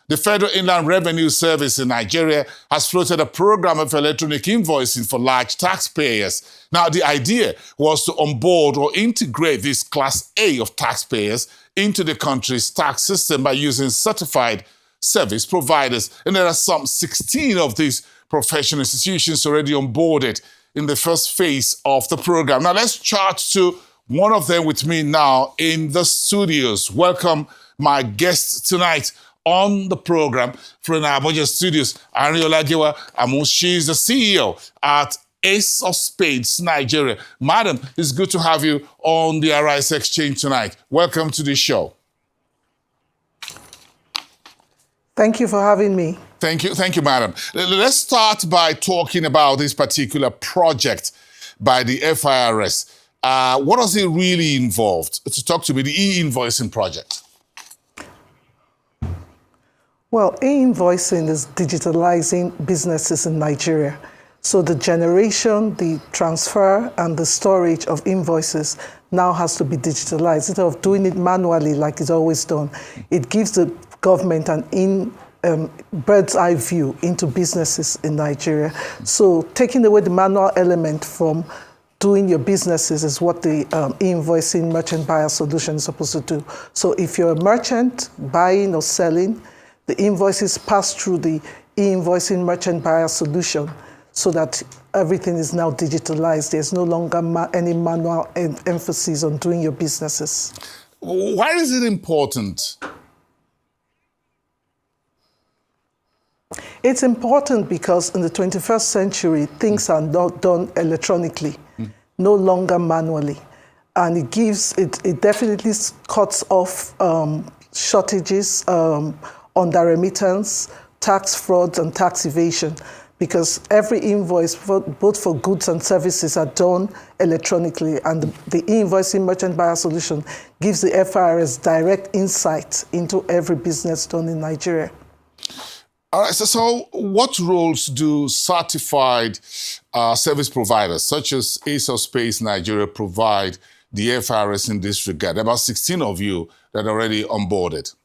The Federal Inland Revenue Service in Nigeria has floated a program of electronic invoicing for large taxpayers. Now, the idea was to onboard or integrate this Class A of taxpayers into the country's tax system by using certified service providers. And there are some 16 of these professional institutions already onboarded in the first phase of the program. Now, let's chat to one of them with me now in the studios. Welcome my guest tonight on the program from our Abuja studios, Arinola Giwa-Amu. She's the CEO at Ace of Spades, Nigeria. Madam, it's good to have you on the Arise Exchange tonight. Welcome to the show. Thank you for having me. Thank you, madam. Let's start by talking about this particular project by the FIRS. What does it really involve? To talk to me, the E-Invoicing project. Well, E-Invoicing is digitalizing businesses in Nigeria. So the generation, the transfer, and the storage of invoices now has to be digitalized. Instead of doing it manually like it's always done, it gives the government an bird's eye view into businesses in Nigeria. So taking away the manual element from doing your businesses is what the E-Invoicing merchant buyer solution is supposed to do. So if you're a merchant buying or selling, the invoices pass through the E-Invoicing merchant buyer solution so that everything is now digitalized. There's no longer any manual emphasis on doing your businesses. Why is it important? It's important because in the 21st century, things are not done electronically, no longer manually. And it definitely cuts off shortages, under remittance, tax fraud, and tax evasion, because every invoice, both for goods and services, are done electronically, and the E-Invoicing merchant buyer solution gives the FIRS direct insight into every business done in Nigeria. All right, so what roles do certified service providers, such as Ace of Spades Nigeria, provide the FIRS in this regard? About 16 of you that are already onboarded.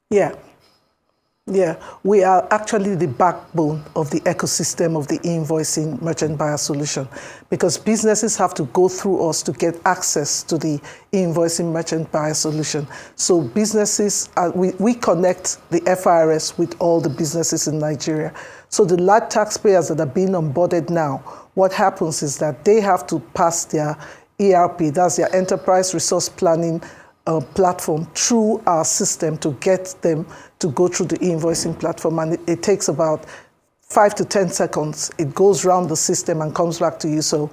Yeah, we are actually the backbone of the ecosystem of the E-Invoicing merchant buyer solution, because businesses have to go through us to get access to the E-Invoicing merchant buyer solution. So businesses, we connect the FIRS with all the businesses in Nigeria. So the large taxpayers that are being onboarded now, what happens is that they have to pass their ERP, that's their enterprise resource planning platform, through our system to get them to go through the E-Invoicing platform. And it takes about 5 to 10 seconds. It goes around the system and comes back to you. So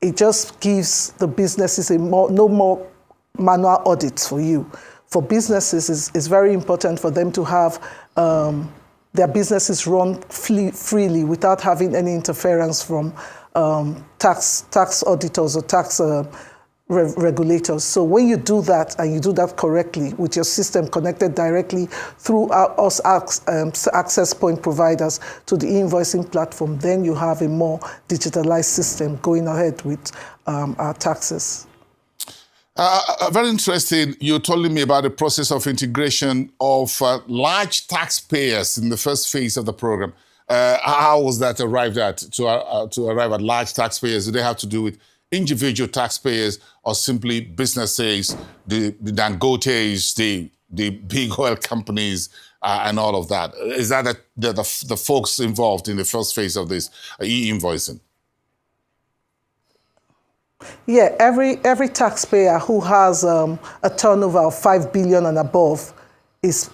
it just gives the businesses no more manual audits for you. For businesses, it's very important for them to have their businesses run freely without having any interference from tax auditors or tax regulators. So when you do that, and you do that correctly with your system connected directly through us access point providers to the E-Invoicing platform, then you have a more digitalized system going ahead with our taxes. Very interesting. You're telling me about the process of integration of large taxpayers in the first phase of the program. How was that arrived at, to arrive at large taxpayers? Do they have to do with individual taxpayers or simply businesses, the Dangotes, the big oil companies, and all of that? Is that the folks involved in the first phase of this E-Invoicing? Yeah, every taxpayer who has a turnover of 5 billion and above is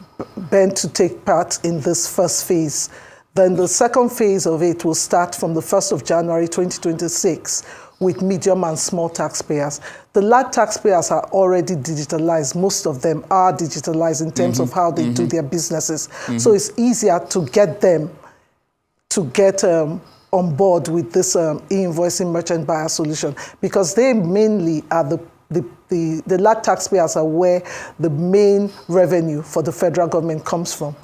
meant to take part in this first phase. Then the second phase of it will start from the 1st of January 2026 with medium and small taxpayers. The large taxpayers are already digitalized. Most of them are digitalized in terms of how they do their businesses. So it's easier to get them to get on board with this E-Invoicing merchant buyer solution, because they mainly are the large taxpayers are where the main revenue for the federal government comes from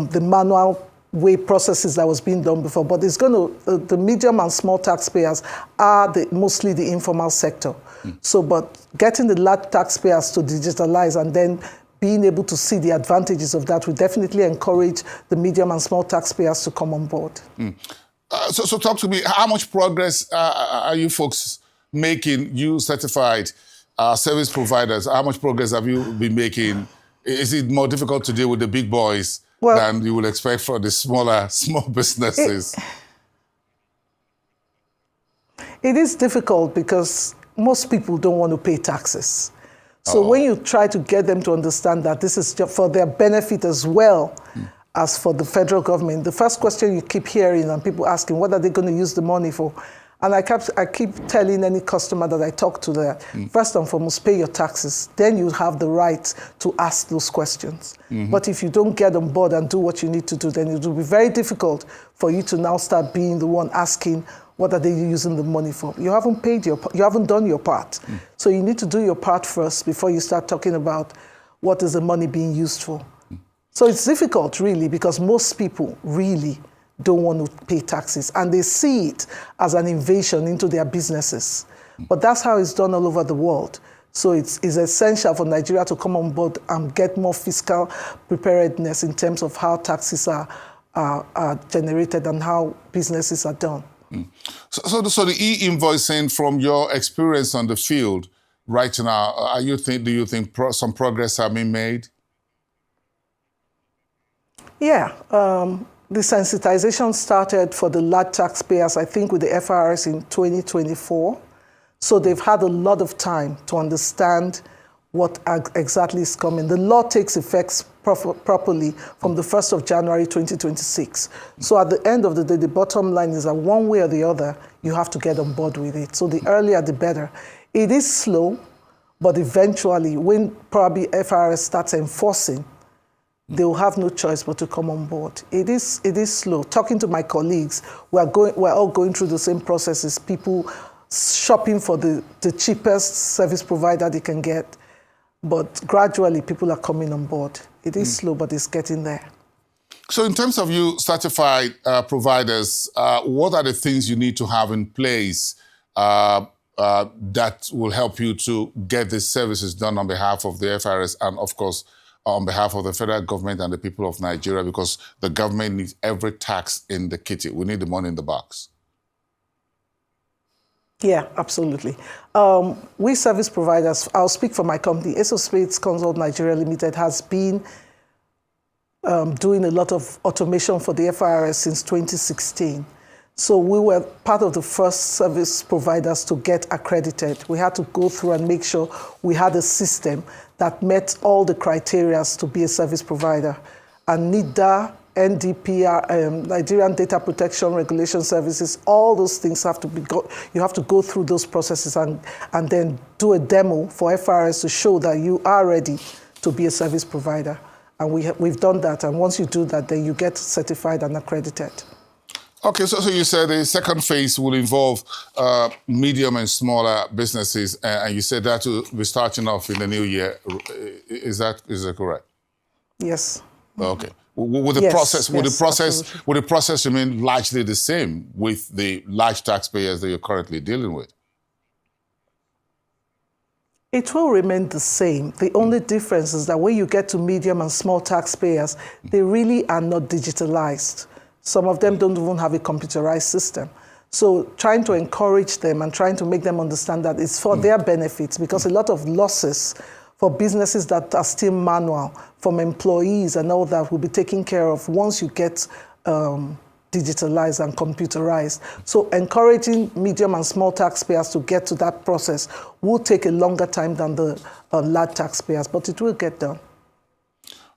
the manual way processes that was being done before. But it's going to, the medium and small taxpayers are mostly the informal sector. So, but getting the large taxpayers to digitalize and then being able to see the advantages of that, we definitely encourage the medium and small taxpayers to come on board. So talk to me, how much progress are you folks making, you certified service providers? How much progress have you been making? Is it more difficult to deal with the big boys than you would expect for the small businesses? It is difficult because most people don't want to pay taxes. So when you try to get them to understand that this is for their benefit as well as for the federal government, the first question you keep hearing and people asking, what are they going to use the money for? And I keep telling any customer that I talk to that, first and foremost, pay your taxes. Then you have the right to ask those questions. But if you don't get on board and do what you need to do, then it will be very difficult for you to now start being the one asking, what are they using the money for? You haven't paid you haven't done your part. So you need to do your part first before you start talking about what is the money being used for. So it's difficult, really, because most people really don't want to pay taxes, and they see it as an invasion into their businesses. But that's how it's done all over the world. So it's essential for Nigeria to come on board and get more fiscal preparedness in terms of how taxes are generated and how businesses are done. So the e-invoicing, from your experience on the field right now, do you think some progress have been made? Yeah. The sensitization started for the large taxpayers, I think, with the FRS in 2024. So they've had a lot of time to understand what exactly is coming. The law takes effect properly from the 1st of January 2026. So at the end of the day, the bottom line is that one way or the other, you have to get on board with it. So the earlier, the better. It is slow, but eventually, when probably FRS starts enforcing, they will have no choice but to come on board. It is slow. Talking to my colleagues, we're all going through the same processes. People shopping for the cheapest service provider they can get. But gradually, people are coming on board. It is slow, but it's getting there. So in terms of you certified providers, what are the things you need to have in place that will help you to get these services done on behalf of the FRS and, of course, on behalf of the federal government and the people of Nigeria, because the government needs every tax in the kitty. We need the money in the box. Yeah, absolutely. We service providers, I'll speak for my company, Ace Consult Nigeria Limited has been doing a lot of automation for the FRS since 2016. So we were part of the first service providers to get accredited. We had to go through and make sure we had a system that met all the criteria to be a service provider. And NIDA, NDPR, Nigerian Data Protection Regulation Services, all those things have to be you have to go through those processes and then do a demo for FRS to show that you are ready to be a service provider. And we've done that. And once you do that, then you get certified and accredited. Okay, so you said the second phase will involve medium and smaller businesses, and you said that will be starting off in the new year. Is that correct? Yes. Okay. Will the process remain largely the same with the large taxpayers that you're currently dealing with? It will remain the same. The only difference is that when you get to medium and small taxpayers, they really are not digitalized. Some of them don't even have a computerized system. So trying to encourage them and trying to make them understand that it's for their benefits, because a lot of losses for businesses that are still manual, from employees and all that, will be taken care of once you get digitalized and computerized. So encouraging medium and small taxpayers to get to that process will take a longer time than the large taxpayers, but it will get done.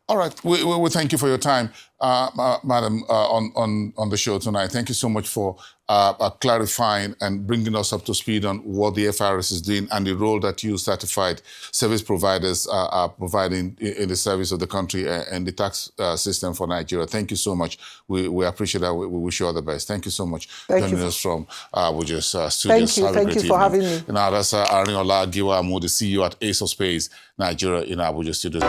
All right, we thank you for your time, Madam, on the show tonight. Thank you so much for clarifying and bringing us up to speed on what the FRS is doing and the role that you certified service providers are providing in the service of the country and the tax system for Nigeria. Thank you so much. We appreciate that. We wish you all the best. Thank you so much for joining us from Abuja's studios. Thank you for having me. Now, that's Arinola Giwa-Amu, the CEO at Ace of Space Nigeria in Abuja studios.